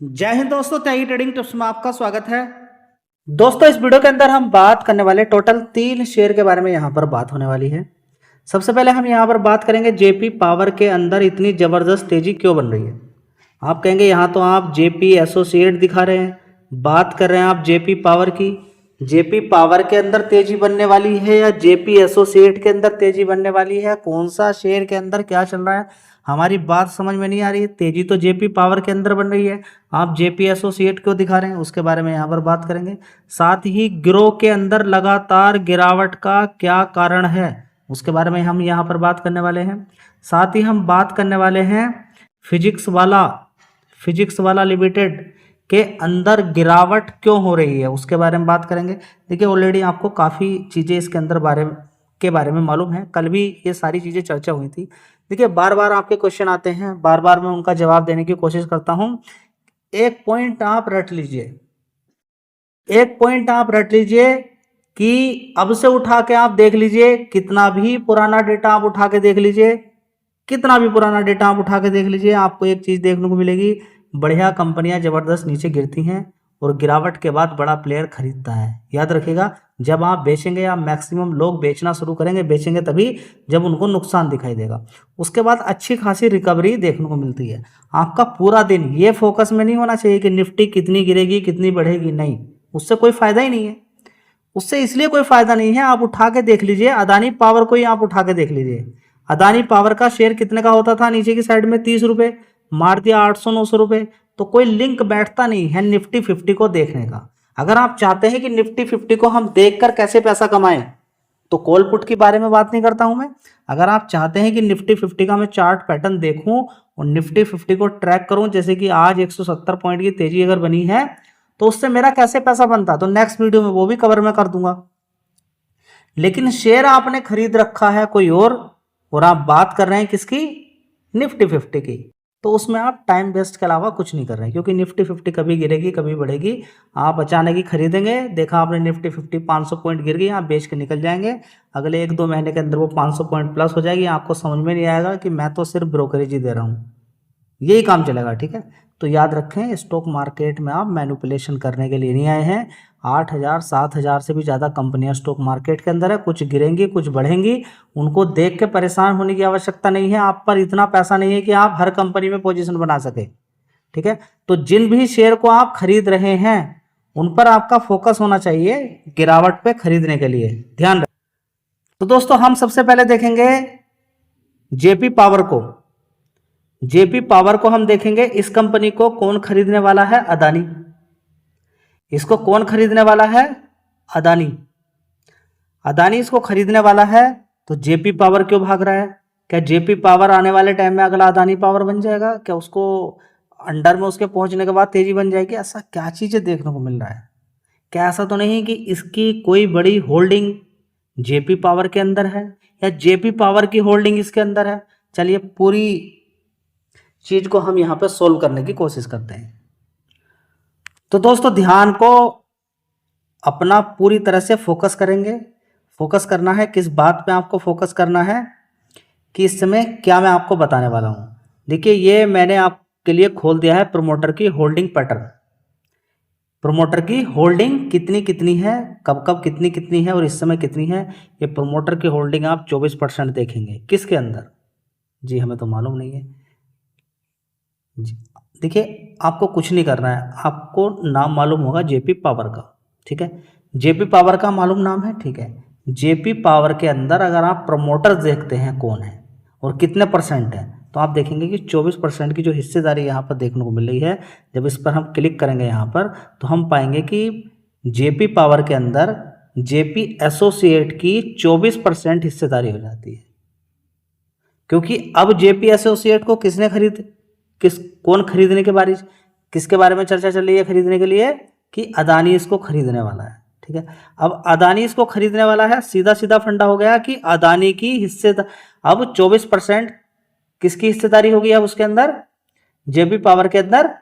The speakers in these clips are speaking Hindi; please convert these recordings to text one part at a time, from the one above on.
जय हिंद दोस्तों, त्यागी ट्रेडिंग टिप्स में आपका स्वागत है। दोस्तों, इस वीडियो के अंदर हम बात करने वाले टोटल 3 शेयर के बारे में यहाँ पर बात होने वाली है। सबसे पहले हम यहाँ पर बात करेंगे जेपी पावर के अंदर इतनी जबरदस्त तेजी क्यों बन रही है। आप कहेंगे यहाँ तो आप जेपी एसोसिएट दिखा रहे हैं, बात कर रहे हैं आप जेपी पावर की। जेपी पावर के अंदर तेजी बनने वाली है या जेपी एसोसिएट के अंदर तेजी बनने वाली है, कौन सा शेयर के अंदर क्या चल रहा है, हमारी बात समझ में नहीं आ रही है। तेजी तो जेपी पावर के अंदर बन रही है, आप जेपी एसोसिएट क्यों दिखा रहे हैं, उसके बारे में यहाँ पर बात करेंगे। साथ ही ग्रो के अंदर लगातार गिरावट का क्या कारण है, उसके बारे में हम यहाँ पर बात करने वाले हैं। साथ ही हम बात करने वाले हैं फिजिक्स वाला लिमिटेड के अंदर गिरावट क्यों हो रही है, उसके बारे में बात करेंगे। देखिए, ऑलरेडी आपको काफ़ी चीज़ें इसके अंदर के बारे में मालूम है, कल भी ये सारी चीज़ें चर्चा हुई थी। देखिए, बार बार आपके क्वेश्चन आते हैं, बार बार मैं उनका जवाब देने की कोशिश करता हूं। एक पॉइंट आप रट लीजिए कि अब से उठा के आप देख लीजिए, कितना भी पुराना डेटा आप उठा के देख लीजिए, आपको एक चीज़ देखने को मिलेगी, बढ़िया कंपनियां ज़बरदस्त नीचे गिरती हैं और गिरावट के बाद बड़ा प्लेयर खरीदता है। याद रखिएगा, जब आप बेचेंगे या मैक्सिमम लोग बेचना शुरू करेंगे, बेचेंगे तभी जब उनको नुकसान दिखाई देगा। उसके बाद अच्छी खासी रिकवरी देखने को मिलती है। आपका पूरा दिन ये फोकस में नहीं होना चाहिए कि निफ्टी कितनी गिरेगी कितनी बढ़ेगी, नहीं, उससे कोई फायदा ही नहीं है। उससे इसलिए कोई फायदा नहीं है, आप उठा के देख लीजिए, अदानी पावर को ही आप उठा के देख लीजिए। अदानी पावर का शेयर कितने का होता था, नीचे की साइड में 30 रुपए, मार दिया 800-900 रुपए। तो कोई लिंक बैठता नहीं है निफ्टी 50 को देखने का। अगर आप चाहते हैं कि निफ्टी 50 को हम देखकर कैसे पैसा कमाएं, तो कॉल पुट के बारे में बात नहीं करता हूं मैं। अगर आप चाहते हैं कि निफ्टी 50 का मैं चार्ट पैटर्न देखूं और निफ्टी 50 को ट्रैक करूं, जैसे कि आज 170 पॉइंट की तेजी अगर बनी है, तो उससे मेरा कैसे पैसा बनता, तो नेक्स्ट वीडियो में वो भी कवर मैं कर दूंगा। लेकिन शेयर आपने खरीद रखा है कोई और आप बात कर रहे हैं किसकी, निफ्टी 50 की, तो उसमें आप टाइम वेस्ट के अलावा कुछ नहीं कर रहे हैं, क्योंकि निफ्टी 50 कभी गिरेगी कभी बढ़ेगी। आप अचानक ही खरीदेंगे, देखा आपने निफ्टी 50 500 पॉइंट गिर गई, आप बेच के निकल जाएंगे, अगले 1-2 महीने के अंदर वो 500 पॉइंट प्लस हो जाएगी। आपको समझ में नहीं आएगा कि मैं तो सिर्फ ब्रोकरेज ही दे रहा हूँ, यही काम चलेगा। ठीक है, तो याद रखें, स्टॉक मार्केट में आप मैनिपुलेशन करने के लिए नहीं आए हैं। 8,000-7,000 से भी ज़्यादा कंपनियां स्टॉक मार्केट के अंदर है, कुछ गिरेंगी कुछ बढ़ेंगी, उनको देख के परेशान होने की आवश्यकता नहीं है। आप पर इतना पैसा नहीं है कि आप हर कंपनी में पोजीशन बना सके। ठीक है, तो जिन भी शेयर को आप खरीद रहे हैं उन पर आपका फोकस होना चाहिए गिरावट पे खरीदने के लिए, ध्यान रखें। तो दोस्तों, हम सबसे पहले देखेंगे जेपी पावर को। जेपी पावर को हम देखेंगे, इस कंपनी को कौन खरीदने वाला है, अदानी। इसको कौन खरीदने वाला है, अदानी। अदानी इसको खरीदने वाला है, तो जेपी पावर क्यों भाग रहा है। क्या जेपी पावर आने वाले टाइम में अगला अदानी पावर बन जाएगा, क्या उसको अंडर में उसके पहुंचने के बाद तेजी बन जाएगी, ऐसा क्या चीजें देखने को मिल रहा है। क्या ऐसा तो नहीं कि इसकी कोई बड़ी होल्डिंग जेपी पावर के अंदर है या जेपी पावर की होल्डिंग इसके अंदर है। चलिए, पूरी चीज को हम यहां पर सोल्व करने की कोशिश करते हैं। तो दोस्तों, ध्यान को अपना पूरी तरह से फोकस करेंगे। फोकस करना है किस बात पे आपको फोकस करना है, कि इस समय क्या मैं आपको बताने वाला हूं। देखिए, ये मैंने आपके लिए खोल दिया है प्रमोटर की होल्डिंग पैटर्न। प्रमोटर की होल्डिंग कितनी कितनी है, कब कब कितनी कितनी है और इस समय कितनी है। ये प्रमोटर की होल्डिंग आप 24% देखेंगे, किसके अंदर, जी हमें तो मालूम नहीं है जी। देखिए, आपको कुछ नहीं करना है, आपको नाम मालूम होगा जेपी पावर का। ठीक है, जेपी पावर का मालूम नाम है। ठीक है, जेपी पावर के अंदर अगर आप प्रमोटर्स देखते हैं कौन है और कितने परसेंट है, तो आप देखेंगे कि 24% की जो हिस्सेदारी यहाँ पर देखने को मिल रही है। जब इस पर हम क्लिक करेंगे यहाँ पर, तो हम पाएंगे कि जेपी पावर के अंदर जेपी एसोसिएट की 24% हिस्सेदारी हो जाती है। क्योंकि अब जेपी एसोसिएट को कौन खरीदने के बारे, किसके बारे में चर्चा चल रही है खरीदने के लिए, कि अदानी इसको खरीदने वाला है। ठीक है, अब अदानी इसको खरीदने वाला है, सीधा सीधा फंडा हो गया कि अदानी की अब 24% किसकी हिस्सेदारी होगी, अब उसके अंदर जेपी पावर के अंदर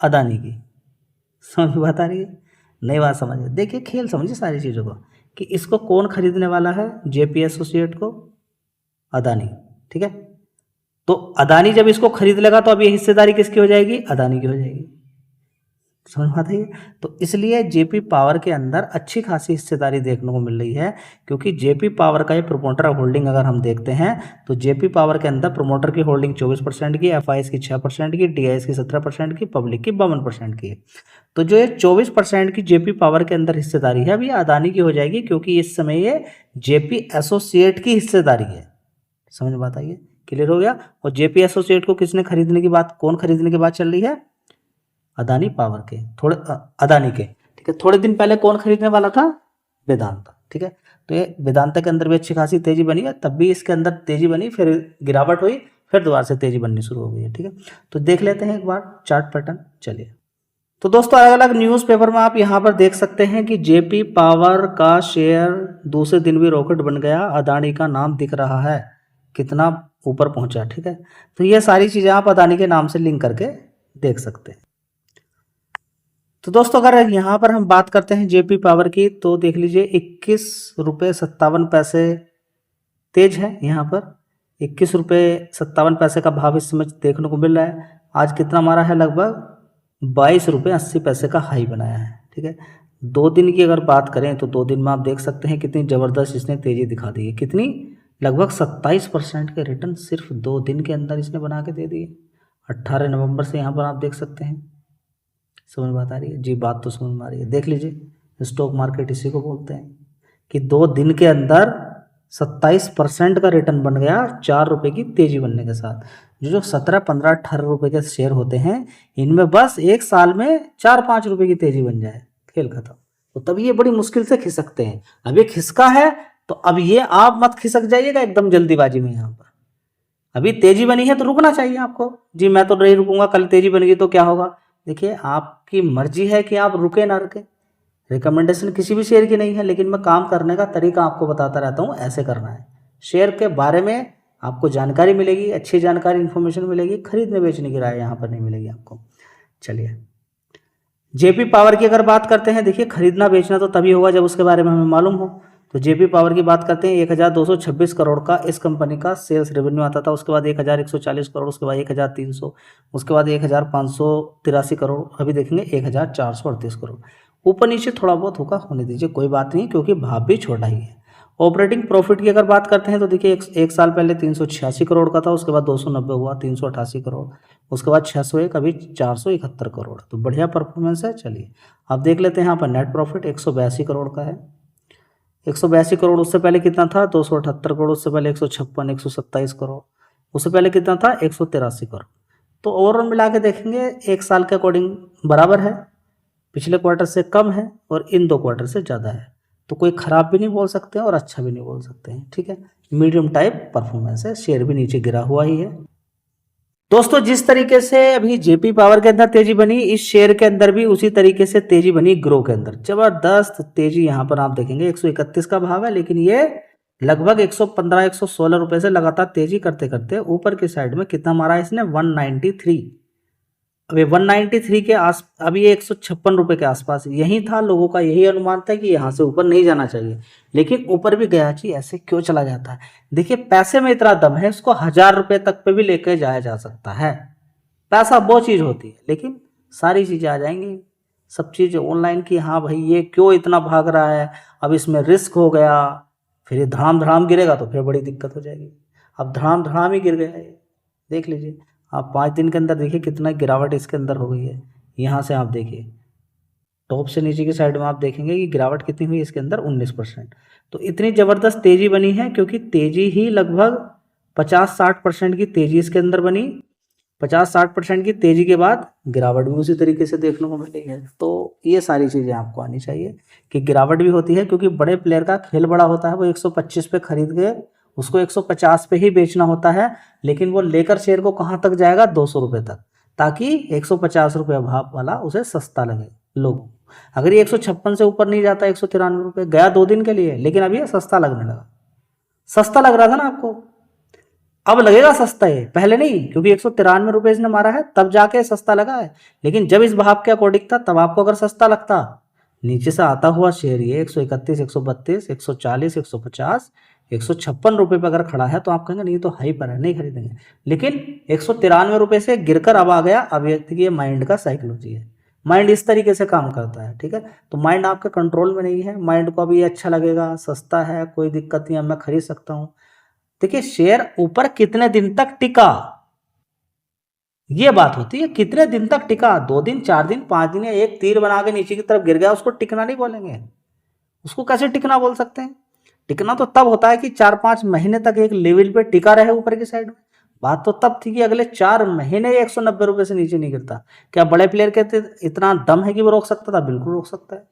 अदानी की। समझ बात आ रही है, नई बात समझिए। देखिए, खेल समझिए सारी चीज़ों को, कि इसको कौन खरीदने वाला है, जेपी एसोसिएट को अदानी। ठीक है, तो अदानी जब इसको खरीद लेगा तो अब ये हिस्सेदारी किसकी हो जाएगी, अदानी की हो जाएगी। समझ में आता है? तो इसलिए जेपी पावर के अंदर अच्छी खासी हिस्सेदारी देखने को मिल रही है, क्योंकि जेपी पावर का ये प्रोमोटर होल्डिंग अगर हम देखते हैं तो जेपी पावर के अंदर प्रोमोटर की होल्डिंग 24% की, एफआईएस की 6% की, डीआईएस की 17% की, पब्लिक की 52% की। तो जो ये 24% की जेपी पावर के अंदर हिस्सेदारी है, अभी अदानी की हो जाएगी, क्योंकि इस समय ये जेपी एसोसिएट की हिस्सेदारी है। समझ में बात आई है? क्लियर हो गया? और जेपी एसोसिएट को किसने खरीदने की बात, कौन खरीदने की बात चल रही है? अदानी पावर के, थोड़े अदानी के, ठीक है। थोड़े दिन पहले कौन खरीदने वाला था? वेदांता, ठीक है। तो ये वेदांता के अंदर भी अच्छी खासी तेजी बनी है, तब भी इसके अंदर तेजी बनी, फिर गिरावट हुई, फिर दोबारा से तेजी बननी शुरू हो गई है, ठीक है। तो देख लेते हैं एक बार चार्ट पैटर्न, चलिए। तो दोस्तों अलग अलग न्यूज़पेपर में आप यहाँ पर देख सकते हैं कि जेपी पावर का शेयर दूसरे दिन भी रॉकेट बन गया, अदानी का नाम दिख रहा है, कितना ऊपर पहुंचा, ठीक है। तो ये सारी चीज़ें आप अदानी के नाम से लिंक करके देख सकते हैं। तो दोस्तों अगर यहाँ पर हम बात करते हैं जेपी पावर की, तो देख लीजिए 21 रुपये 57 पैसे तेज है, यहाँ पर 21 रुपये 57 पैसे का भाव इस समय देखने को मिल रहा है। आज कितना मारा है? लगभग 22 रुपये 80 पैसे का हाई बनाया है, ठीक है। 2 दिन की अगर बात करें तो 2 दिन में आप देख सकते हैं कितनी ज़बरदस्त इसने तेज़ी दिखा दी है, कितनी, लगभग 27% के रिटर्न सिर्फ 2 दिन के अंदर इसने बना के दे दिए। 18 नवंबर से यहाँ पर आप देख सकते हैं। समझ में बात आ रही है जी? बात तो समझ में आ रही है। देख लीजिए स्टॉक मार्केट इसी को बोलते हैं कि 2 दिन के अंदर 27% का रिटर्न बन गया 4 रुपये की तेजी बनने के साथ। जो 17, 15, 18 रुपये के शेयर होते हैं, इनमें बस 1 साल में 4-5 रुपये की तेजी बन जाए, खेल खत्म। तो तभी ये बड़ी मुश्किल से खिसकते हैं। अब ये खिसका है तो अब ये आप मत खिसक जाइएगा एकदम जल्दीबाजी में। यहाँ पर अभी तेजी बनी है तो रुकना चाहिए आपको। जी मैं तो नहीं रुकूंगा, कल तेजी बनेगी तो क्या होगा? देखिए आपकी मर्जी है कि आप रुके ना रुके, रिकमेंडेशन किसी भी शेयर की नहीं है, लेकिन मैं काम करने का तरीका आपको बताता रहता हूँ, ऐसे करना है। शेयर के बारे में आपको जानकारी मिलेगी, अच्छी जानकारी, इन्फॉर्मेशन मिलेगी, खरीदने बेचने की राय यहाँ पर नहीं मिलेगी आपको। चलिए जेपी पावर की अगर बात करते हैं, देखिए खरीदना बेचना तो तभी होगा जब उसके बारे में हमें मालूम हो। तो जेपी पावर की बात करते हैं, 1226 करोड़ का इस कंपनी का सेल्स रेवेन्यू आता था, उसके बाद 1140 करोड़, उसके बाद 1300, उसके बाद 1583 करोड़, अभी देखेंगे 1438 करोड़। ऊपर नीचे थोड़ा बहुत होगा, होने दीजिए, कोई बात नहीं, क्योंकि भाव भी छोटा ही है। ऑपरेटिंग प्रॉफिट की अगर बात करते हैं तो देखिए एक साल पहले 386 करोड़ का था, उसके बाद 290 हुआ, 388 करोड़, उसके बाद 601, अभी 471 करोड़। तो बढ़िया परफॉर्मेंस है। चलिए अब देख लेते हैं यहाँ पर नेट प्रॉफिट 182 करोड़ का है। 182 करोड़, उससे पहले कितना था? 278 करोड़, उससे पहले 156, 127 करोड़, उससे पहले कितना था? 183 करोड़। तो ओवरऑल मिला के देखेंगे 1 साल के अकॉर्डिंग बराबर है, पिछले क्वार्टर से कम है और इन 2 क्वार्टर से ज़्यादा है। तो कोई ख़राब भी नहीं बोल सकते हैं और अच्छा भी नहीं बोल सकते हैं, ठीक है। मीडियम टाइप परफॉर्मेंस है, शेयर भी नीचे गिरा हुआ ही है। दोस्तों जिस तरीके से अभी जेपी पावर के अंदर तेजी बनी, इस शेयर के अंदर भी उसी तरीके से तेजी बनी ग्रो के अंदर। जबरदस्त तेजी यहाँ पर आप देखेंगे, 131 का भाव है, लेकिन ये लगभग 115, 116 रुपए से लगातार तेजी करते करते ऊपर की साइड में कितना मारा है इसने? 193। अभी 193 के आस, अभी ये 156 रुपए के आसपास यही था। लोगों का यही अनुमान था कि यहाँ से ऊपर नहीं जाना चाहिए, लेकिन ऊपर भी गया। जी ऐसे क्यों चला जाता है? देखिए पैसे में इतना दम है, इसको 1000 रुपए तक पे भी लेकर जाया जा सकता है। पैसा वो चीज़ होती है, लेकिन सारी चीज़ें आ जाएंगी, सब चीज़ ऑनलाइन की। हाँ भाई ये क्यों इतना भाग रहा है, अब इसमें रिस्क हो गया, फिर ये धड़ाम धड़ाम गिरेगा तो फिर बड़ी दिक्कत हो जाएगी। अब धड़ाम धड़ाम ही गिर गया है, देख लीजिए आप 5 दिन के अंदर देखिए कितना गिरावट इसके अंदर हो गई है। यहाँ से आप देखिए टॉप से नीचे की साइड में आप देखेंगे कि गिरावट कितनी हुई इसके अंदर? 19%। तो इतनी ज़बरदस्त तेज़ी बनी है, क्योंकि तेज़ी ही लगभग 50-60% की तेज़ी इसके अंदर बनी। 50-60% की तेज़ी के बाद गिरावट भी उसी तरीके से देखने को मिली है। तो ये सारी चीज़ें आपको आनी चाहिए कि गिरावट भी होती है, क्योंकि बड़े प्लेयर का खेल बड़ा होता है। वो 125 पे खरीद के उसको 150 पे ही बेचना होता है, लेकिन वो लेकर शेयर को कहाँ तक जाएगा? 200 रुपये तक, ताकि 150 रुपये भाव वाला उसे सस्ता लगे लोगों। अगर ये 156 से ऊपर नहीं जाता, 193 रुपये गया 2 दिन के लिए, लेकिन अब ये सस्ता लगने लगा। सस्ता लग रहा था ना आपको, अब लगेगा सस्ता है, पहले नहीं, क्योंकि 193 रुपये इसने मारा है तब जाके सस्ता लगा है। लेकिन जब इस भाव के अकॉर्डिंग था तब आपको अगर सस्ता लगता, नीचे से आता हुआ शेयर ये 131, 132, 140, 150, 156 रुपये पर अगर खड़ा है तो आप कहेंगे नहीं तो हाई पर है, नहीं खरीदेंगे। लेकिन 193 रुपये से गिरकर अब आ गया। अब ये माइंड का साइकोलॉजी है, माइंड इस तरीके से काम करता है, ठीक है। तो माइंड आपके कंट्रोल में नहीं है, माइंड को अभी ये अच्छा लगेगा, सस्ता है, कोई दिक्कत नहीं है, मैं खरीद सकता हूँ। देखिए शेयर ऊपर कितने दिन तक टिका, ये बात होती है, कितने दिन तक टिका, 2 दिन, 4 दिन, 5 दिन, या एक तीर बना के नीचे की तरफ गिर गया, उसको टिकना नहीं बोलेंगे। उसको कैसे टिकना बोल सकते हैं? टिकना तो तब होता है कि 4-5 महीने तक एक लेवल पे टिका रहे ऊपर की साइड में। बात तो तब थी कि अगले 4 महीने 190 रुपए से नीचे नहीं गिरता। क्या बड़े प्लेयर कहते इतना दम है कि वो रोक सकता था? बिल्कुल रोक सकता है,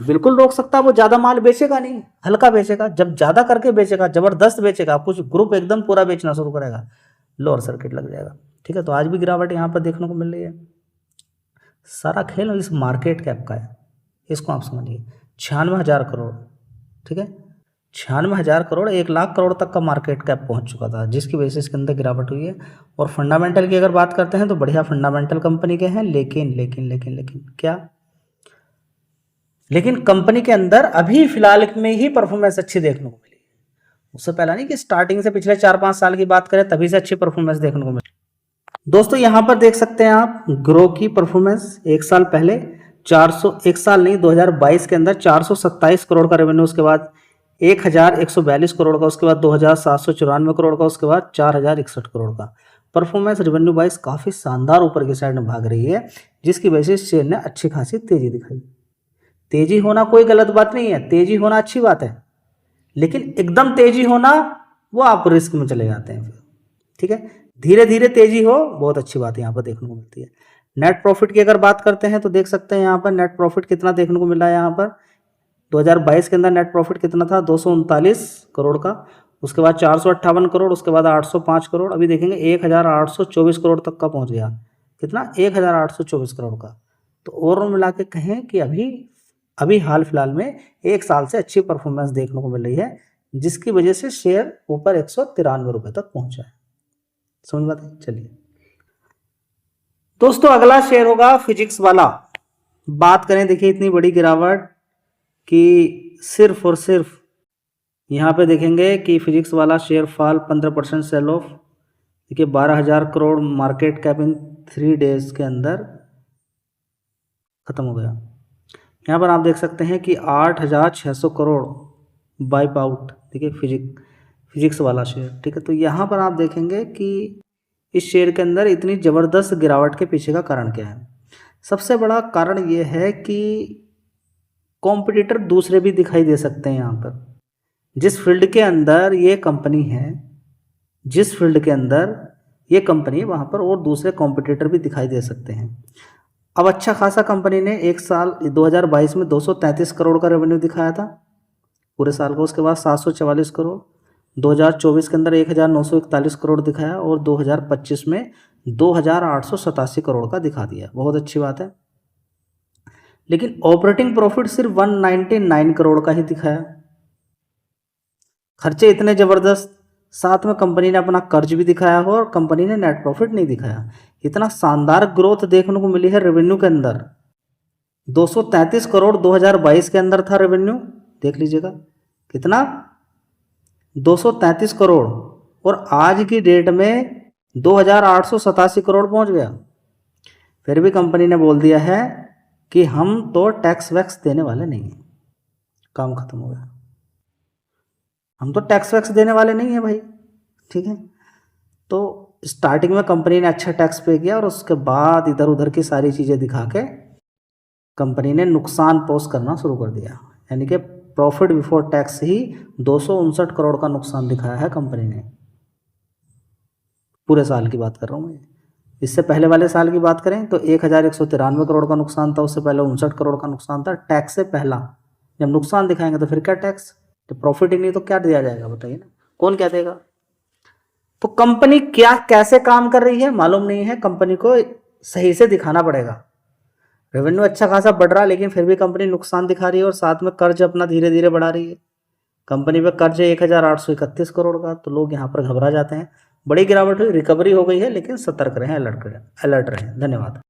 बिल्कुल रोक सकता है। वो ज्यादा माल बेचेगा नहीं, हल्का बेचेगा। जब ज्यादा करके बेचेगा, जबरदस्त बेचेगा, कुछ ग्रुप एकदम पूरा बेचना शुरू करेगा, लोअर सर्किट लग जाएगा, ठीक है। तो आज भी गिरावट यहाँ पर देखने को मिल रही है। सारा खेल इस मार्केट कैप का है, इसको आप समझिए। 96,000 करोड़, ठीक है, 96,000 करोड़, 1 लाख करोड़ तक का मार्केट कैप पहुंच चुका था, जिसकी बेसिस के अंदर गिरावट हुई है। और फंडामेंटल की अगर बात करते हैं तो बढ़िया फंडामेंटल कंपनी के हैं, लेकिन क्या, लेकिन कंपनी के अंदर अभी फिलहाल में ही परफॉर्मेंस अच्छी देखने को मिली, उससे पहला नहीं कि स्टार्टिंग से पिछले 4-5 साल की बात करें तभी से अच्छी परफॉर्मेंस देखने को मिली। दोस्तों यहाँ पर देख सकते हैं आप ग्रो की परफॉर्मेंस। एक साल पहले 400, एक साल नहीं, 2022 के अंदर 427 करोड़ का रेवेन्यू, उसके बाद 1,142 करोड़ का, उसके बाद 2,794 करोड़ का, उसके बाद 4,061 करोड़ का। परफॉर्मेंस रेवेन्यू वाइज काफी शानदार ऊपर की साइड में भाग रही है, जिसकी वजह से शेयर ने अच्छी खासी तेजी दिखाई। तेजी होना कोई गलत बात नहीं है, तेजी होना अच्छी बात है, लेकिन एकदम तेजी होना वो आप रिस्क में चले जाते हैं फिर, ठीक है। धीरे धीरे तेजी हो, बहुत अच्छी बात है यहाँ पर देखने को मिलती है। नेट प्रॉफिट की अगर बात करते हैं तो देख सकते हैं यहाँ पर नेट प्रॉफिट कितना देखने को मिला है। यहाँ पर 2022 के अंदर नेट प्रॉफिट कितना था, 239 करोड़ का, उसके बाद 458 करोड़, उसके बाद 805 करोड़, अभी देखेंगे 1,824 करोड़ तक का पहुंच गया। कितना? 1,824 करोड़ का। तो ओवरऑल मिला के कहें कि अभी हाल फिलहाल में 1 साल से अच्छी परफॉर्मेंस देखने को मिल रही है, जिसकी वजह से शेयर ऊपर 193 रुपए तक पहुंचा है। समझ बात है? चलिए दोस्तों, अगला शेयर होगा फिजिक्स वाला। बात करें, देखिए इतनी बड़ी गिरावट कि सिर्फ और सिर्फ यहाँ पे देखेंगे कि फिजिक्स वाला शेयर फॉल 15% सेल ऑफ। देखिए 12,000 crore market cap in 3 days के अंदर खत्म हो गया। यहाँ पर आप देख सकते हैं कि 8,600 करोड़ वाइप आउट। देखिए फिजिक्स वाला शेयर, ठीक है। तो यहाँ पर आप देखेंगे कि इस शेयर के अंदर इतनी ज़बरदस्त गिरावट के पीछे का कारण क्या है। सबसे बड़ा कारण ये है कि कॉम्पिटिटर दूसरे भी दिखाई दे सकते हैं। यहाँ पर जिस फील्ड के अंदर ये कंपनी है, जिस फील्ड के अंदर ये कंपनी है, वहाँ पर और दूसरे कॉम्पिटिटर भी दिखाई दे सकते हैं। अब अच्छा खासा कंपनी ने एक साल 2022 में 233 करोड़ का रेवेन्यू दिखाया था पूरे साल को, उसके बाद 744 करोड़, 2024 के अंदर 1,941 करोड़ दिखाया, और 2025 में 2,887 करोड़ का दिखा दिया। बहुत अच्छी बात है। लेकिन ऑपरेटिंग प्रॉफिट सिर्फ 199 करोड़ का ही दिखाया। खर्चे इतने ज़बरदस्त, साथ में कंपनी ने अपना कर्ज भी दिखाया हो, और कंपनी ने नेट प्रॉफिट नहीं दिखाया। इतना शानदार ग्रोथ देखने को मिली है रेवेन्यू के अंदर। 233 करोड़ 2022 के अंदर था रेवेन्यू, देख लीजिएगा कितना, 233 करोड़, और आज की डेट में 2,887 करोड़ पहुंच गया। फिर भी कंपनी ने बोल दिया है कि हम तो टैक्स वैक्स देने वाले नहीं हैं। काम खत्म हो गया, हम तो टैक्स वैक्स देने वाले नहीं हैं भाई, ठीक है। तो स्टार्टिंग में कंपनी ने अच्छा टैक्स पे किया, और उसके बाद इधर उधर की सारी चीज़ें दिखा के कंपनी ने नुकसान पोस्ट करना शुरू कर दिया। यानी कि प्रॉफिट बिफोर टैक्स ही 259 करोड़ का नुकसान दिखाया है कंपनी ने। पूरे साल की बात कर रहा हूँ मैं। इससे पहले वाले साल की बात करें तो 1,193 करोड़ का नुकसान था, उससे पहले 59 करोड़ का नुकसान था। टैक्स से पहला जब नुकसान दिखाएंगे तो फिर क्या टैक्स, तो प्रॉफिट ही नहीं तो क्या दिया जाएगा, बताइए ना, कौन क्या देगा। तो कंपनी क्या कैसे काम कर रही है मालूम नहीं है, कंपनी को सही से दिखाना पड़ेगा। रेवेन्यू अच्छा खासा बढ़ रहा है, लेकिन फिर भी कंपनी नुकसान दिखा रही है, और साथ में कर्ज अपना धीरे धीरे बढ़ा रही है। कंपनी पे कर्ज है 1,831 करोड़ का, तो लोग यहाँ पर घबरा जाते हैं। बड़ी गिरावट हुई, रिकवरी हो गई है, लेकिन सतर्क रहें, अलर्ट रहें। धन्यवाद।